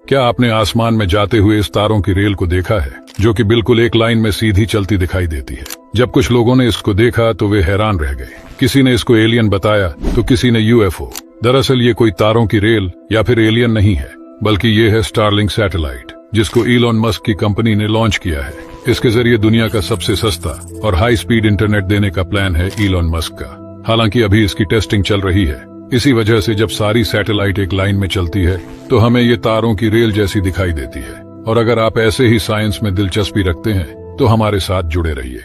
क्या आपने आसमान में जाते हुए इस तारों की रेल को देखा है, जो कि बिल्कुल एक लाइन में सीधी चलती दिखाई देती है? जब कुछ लोगों ने इसको देखा तो वे हैरान रह गए। किसी ने इसको एलियन बताया तो किसी ने यूएफओ। दरअसल ये कोई तारों की रेल या फिर एलियन नहीं है, बल्कि ये है स्टारलिंक सैटेलाइट, जिसको इलॉन मस्क की कंपनी ने लॉन्च किया है। इसके जरिए दुनिया का सबसे सस्ता और हाई स्पीड इंटरनेट देने का प्लान है इलॉन मस्क का। हालांकि अभी इसकी टेस्टिंग चल रही है। इसी वजह से जब सारी सैटेलाइट एक लाइन में चलती है तो हमें ये तारों की रेल जैसी दिखाई देती है। और अगर आप ऐसे ही साइंस में दिलचस्पी रखते हैं तो हमारे साथ जुड़े रहिए।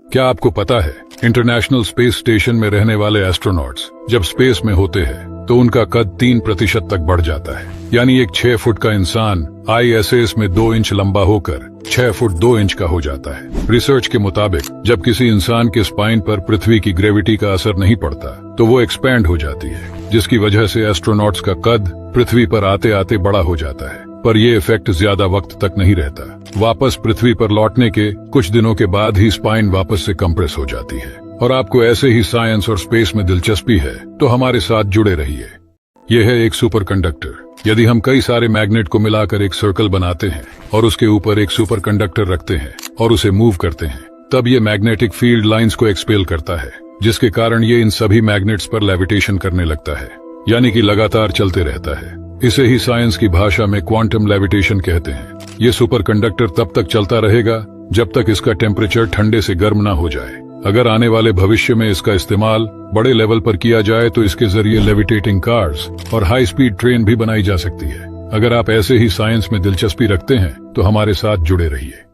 क्या आपको पता है, इंटरनेशनल स्पेस स्टेशन में रहने वाले एस्ट्रोनॉट्स जब स्पेस में होते हैं तो उनका कद 3% तक बढ़ जाता है। यानी एक 6 फुट का इंसान ISS में 2 इंच लंबा होकर 6 फुट 2 इंच का हो जाता है। रिसर्च के मुताबिक जब किसी इंसान के स्पाइन पर पृथ्वी की ग्रेविटी का असर नहीं पड़ता तो वो एक्सपैंड हो जाती है, जिसकी वजह से एस्ट्रोनॉट्स का कद पृथ्वी पर आते आते बड़ा हो जाता है। पर ये इफेक्ट ज्यादा वक्त तक नहीं रहता। वापस पृथ्वी पर लौटने के कुछ दिनों के बाद ही स्पाइन वापस से कंप्रेस हो जाती है। और आपको ऐसे ही साइंस और स्पेस में दिलचस्पी है तो हमारे साथ जुड़े रहिए। यह है एक सुपर कंडक्टर। यदि हम कई सारे मैग्नेट को मिलाकर एक सर्कल बनाते हैं और उसके ऊपर एक सुपर कंडक्टर रखते हैं और उसे मूव करते हैं, तब ये मैग्नेटिक फील्ड लाइंस को एक्सपेल करता है, जिसके कारण ये इन सभी मैग्नेट्स पर लेविटेशन करने लगता है, यानी कि लगातार चलते रहता है। इसे ही साइंस की भाषा में क्वांटम लेविटेशन कहते हैं। ये सुपर कंडक्टर तब तक चलता रहेगा जब तक इसका टेम्परेचर ठंडे से गर्म ना हो जाए। अगर आने वाले भविष्य में इसका इस्तेमाल बड़े लेवल पर किया जाए तो इसके जरिए लेविटेटिंग कार्स और हाई स्पीड ट्रेन भी बनाई जा सकती है। अगर आप ऐसे ही साइंस में दिलचस्पी रखते हैं तो हमारे साथ जुड़े रहिए।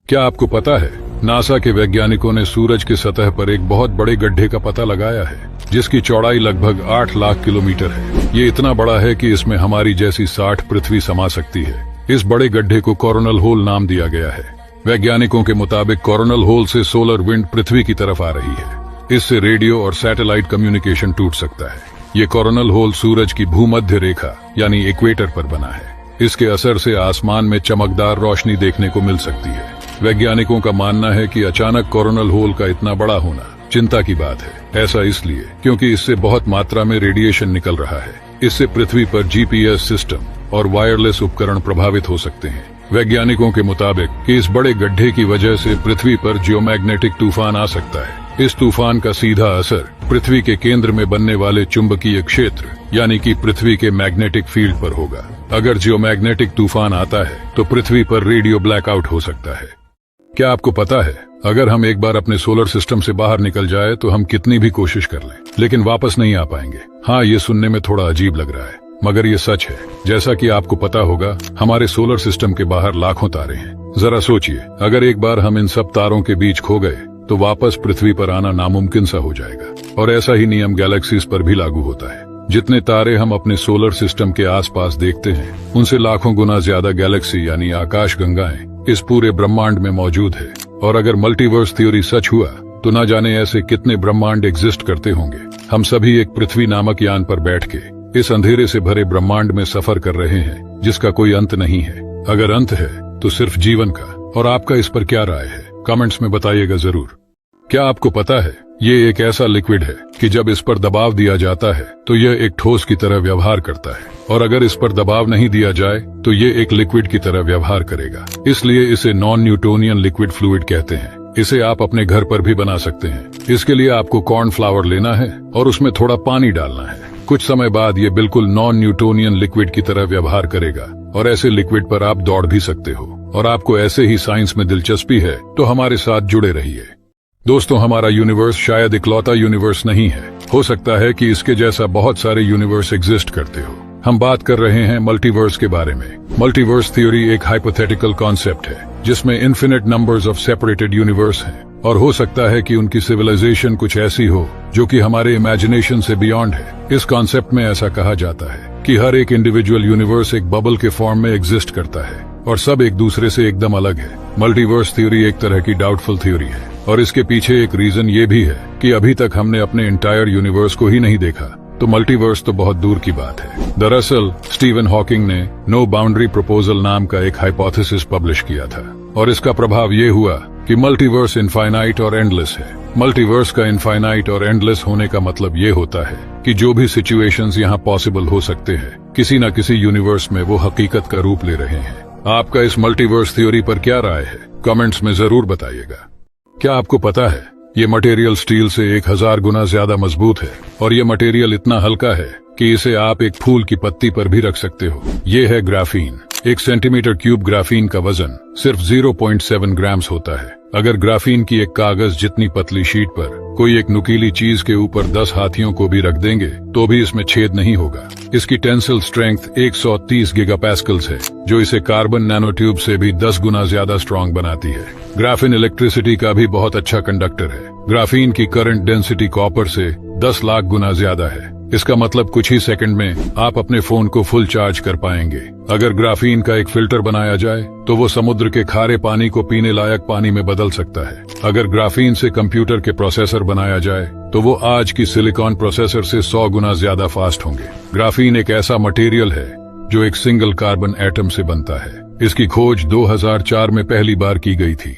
क्या आपको पता है, नासा के वैज्ञानिकों ने सूरज की सतह पर एक बहुत बड़े गड्ढे का पता लगाया है, जिसकी चौड़ाई लगभग 8 लाख किलोमीटर है। ये इतना बड़ा है कि इसमें हमारी जैसी 60 पृथ्वी समा सकती है। इस बड़े गड्ढे को कोरोनल होल नाम दिया गया है। वैज्ञानिकों के मुताबिक कोरोनल होल से सोलर विंड पृथ्वी की तरफ आ रही है। इससे रेडियो और सैटेलाइट कम्युनिकेशन टूट सकता है। ये कोरोनल होल सूरज की भूमध्य रेखा यानी इक्वेटर पर बना है। इसके असर से आसमान में चमकदार रोशनी देखने को मिल सकती है। वैज्ञानिकों का मानना है कि अचानक कोरोनल होल का इतना बड़ा होना चिंता की बात है। ऐसा इसलिए क्योंकि इससे बहुत मात्रा में रेडिएशन निकल रहा है। इससे पृथ्वी पर GPS सिस्टम और वायरलेस उपकरण प्रभावित हो सकते हैं। वैज्ञानिकों के मुताबिक कि इस बड़े गड्ढे की वजह से पृथ्वी पर जियोमैग्नेटिक तूफान आ सकता है। इस तूफान का सीधा असर पृथ्वी के केंद्र में बनने वाले चुंबकीय क्षेत्र यानी कि पृथ्वी के मैग्नेटिक फील्ड पर होगा। अगर जियोमैग्नेटिक तूफान आता है तो पृथ्वी पर रेडियो ब्लैकआउट हो सकता है। क्या आपको पता है, अगर हम एक बार अपने सोलर सिस्टम से बाहर निकल जाए तो हम कितनी भी कोशिश कर लें लेकिन वापस नहीं आ पाएंगे। हाँ, ये सुनने में थोड़ा अजीब लग रहा है, मगर ये सच है। जैसा कि आपको पता होगा, हमारे सोलर सिस्टम के बाहर लाखों तारे हैं। जरा सोचिए, अगर एक बार हम इन सब तारों के बीच खो गए तो वापस पृथ्वी पर आना नामुमकिन सा हो जाएगा। और ऐसा ही नियम गैलेक्सीज पर भी लागू होता है। जितने तारे हम अपने सोलर सिस्टम के आसपास देखते हैं, उनसे लाखों गुना ज्यादा गैलेक्सी यानी आकाश गंगाएं इस पूरे ब्रह्मांड में मौजूद है। और अगर मल्टीवर्स थ्योरी सच हुआ तो न जाने ऐसे कितने ब्रह्मांड एग्जिस्ट करते होंगे। हम सभी एक पृथ्वी नामक यान पर बैठ के इस अंधेरे से भरे ब्रह्मांड में सफर कर रहे हैं, जिसका कोई अंत नहीं है। अगर अंत है तो सिर्फ जीवन का। और आपका इस पर क्या राय है, कमेंट्स में बताइएगा जरूर। क्या आपको पता है, ये एक ऐसा लिक्विड है कि जब इस पर दबाव दिया जाता है तो यह एक ठोस की तरह व्यवहार करता है, और अगर इस पर दबाव नहीं दिया जाए तो ये एक लिक्विड की तरह व्यवहार करेगा। इसलिए इसे नॉन न्यूटोनियन लिक्विड फ्लूइड कहते हैं। इसे आप अपने घर पर भी बना सकते हैं। इसके लिए आपको कॉर्नफ्लावर लेना है और उसमें थोड़ा पानी डालना है। कुछ समय बाद ये बिल्कुल नॉन न्यूटोनियन लिक्विड की तरह व्यवहार करेगा और ऐसे लिक्विड पर आप दौड़ भी सकते हो। और आपको ऐसे ही साइंस में दिलचस्पी है तो हमारे साथ जुड़े रहिए। दोस्तों, हमारा यूनिवर्स शायद इकलौता यूनिवर्स नहीं है। हो सकता है कि इसके जैसा बहुत सारे यूनिवर्स एग्जिस्ट करते हो। हम बात कर रहे हैं मल्टीवर्स के बारे में। मल्टीवर्स थ्योरी एक हाइपोथेटिकल कॉन्सेप्ट है जिसमें infinite numbers of separated universe हैं, और हो सकता है कि उनकी सिविलाइजेशन कुछ ऐसी हो जो कि हमारे इमेजिनेशन से बियॉन्ड है। इस कॉन्सेप्ट में ऐसा कहा जाता है कि हर एक इंडिविजुअल यूनिवर्स एक बबल के फॉर्म में एग्जिस्ट करता है और सब एक दूसरे से एकदम अलग है। मल्टीवर्स थ्योरी एक तरह की डाउटफुल थ्योरी है, और इसके पीछे एक रीजन ये भी है कि अभी तक हमने अपने इंटायर यूनिवर्स को ही नहीं देखा, तो मल्टीवर्स तो बहुत दूर की बात है। दरअसल स्टीवन हॉकिंग ने नो बाउंड्री प्रपोजल नाम का एक हाइपोथेसिस पब्लिश किया था, और इसका प्रभाव ये हुआ कि मल्टीवर्स इनफाइनाइट और एंडलेस है। मल्टीवर्स का इनफाइनाइट और एंडलेस होने का मतलब ये होता है कि जो भी सिचुएशंस यहाँ पॉसिबल हो सकते हैं, किसी न किसी यूनिवर्स में वो हकीकत का रूप ले रहे हैं। आपका इस मल्टीवर्स थ्योरी पर क्या राय है, कमेंट्स में जरूर बताइएगा। क्या आपको पता है ये मटेरियल स्टील से 1000 गुना ज्यादा मजबूत है और ये मटेरियल इतना हल्का है कि इसे आप एक फूल की पत्ती पर भी रख सकते हो। ये है ग्राफीन। 1 सेंटीमीटर क्यूब ग्राफीन का वजन सिर्फ 0.7 ग्राम्स होता है। अगर ग्राफीन की एक कागज जितनी पतली शीट पर कोई एक नुकीली चीज के ऊपर 10 हाथियों को भी रख देंगे तो भी इसमें छेद नहीं होगा। इसकी टेंसिल स्ट्रेंथ 130 गीगापास्कल्स है, जो इसे कार्बन नैनोट्यूब से भी 10 गुना ज्यादा स्ट्रॉन्ग बनाती है। ग्राफीन इलेक्ट्रिसिटी का भी बहुत अच्छा कंडक्टर है। ग्राफीन की करंट डेंसिटी कॉपर से 10 लाख गुना ज्यादा है। इसका मतलब कुछ ही सेकंड में आप अपने फोन को फुल चार्ज कर पाएंगे। अगर ग्राफीन का एक फिल्टर बनाया जाए तो वो समुद्र के खारे पानी को पीने लायक पानी में बदल सकता है। अगर ग्राफीन से कंप्यूटर के प्रोसेसर बनाया जाए तो वो आज की सिलिकॉन प्रोसेसर से 100 गुना ज्यादा फास्ट होंगे। ग्राफीन एक ऐसा मटेरियल है जो एक सिंगल कार्बन एटम से बनता है। इसकी खोज 2004 में पहली बार की गई थी।